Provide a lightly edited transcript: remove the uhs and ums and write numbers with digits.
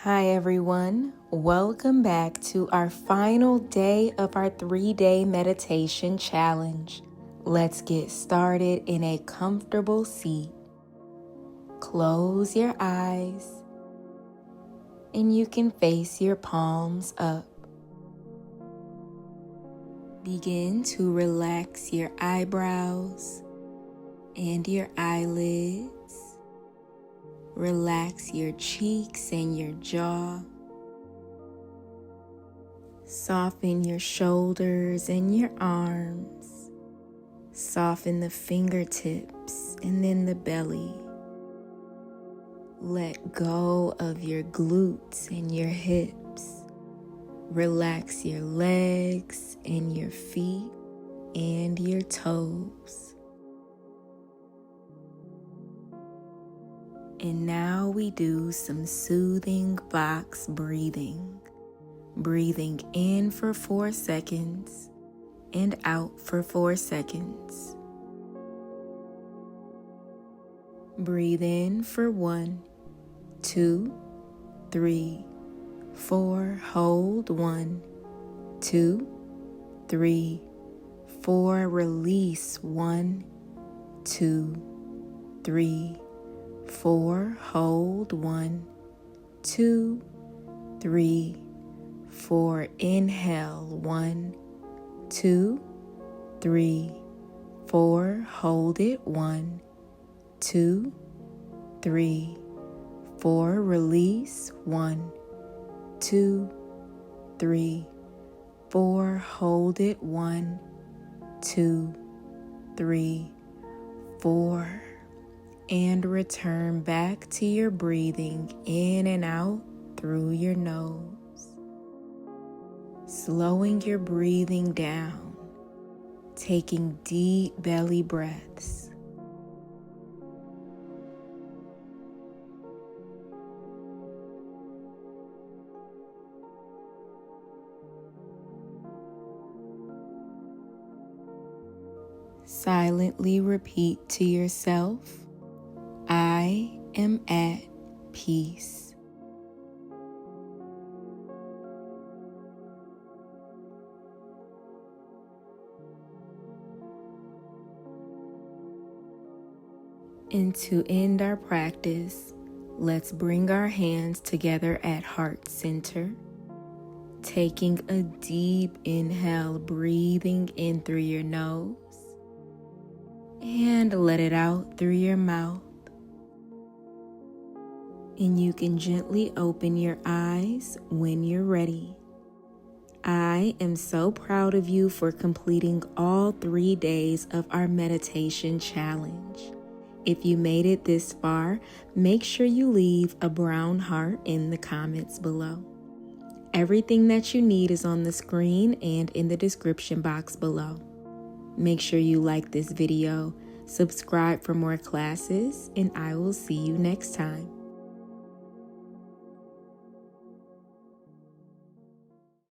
Hi everyone, welcome back to our final day of our 3-day meditation challenge. Let's get started in a comfortable seat. Close your eyes and you can face your palms up. Begin to relax your eyebrows and your eyelids. Relax your cheeks and your jaw. Soften your shoulders and your arms. Soften the fingertips and then the belly. Let go of your glutes and your hips. Relax your legs and your feet and your toes. And now we do some soothing box breathing. Breathing in for 4 seconds and out for 4 seconds. Breathe in for 1, 2, 3, 4. Hold 1, 2, 3, 4. Release 1, 2, 3, 4. Hold 1, 2, 3, 4. Inhale 1, 2, 3, 4. Hold it 1, 2, 3, 4. Release 1, 2, 3, 4. Hold it 1, 2, 3, 4. And return back to your breathing in and out through your nose. Slowing your breathing down, taking deep belly breaths. Silently repeat to yourself, I am at peace. And to end our practice, let's bring our hands together at heart center. Taking a deep inhale, breathing in through your nose. And let it out through your mouth. And you can gently open your eyes when you're ready. I am so proud of you for completing all 3 days of our meditation challenge. If you made it this far, make sure you leave a brown heart in the comments below. Everything that you need is on the screen and in the description box below. Make sure you like this video, subscribe for more classes, and I will see you next time.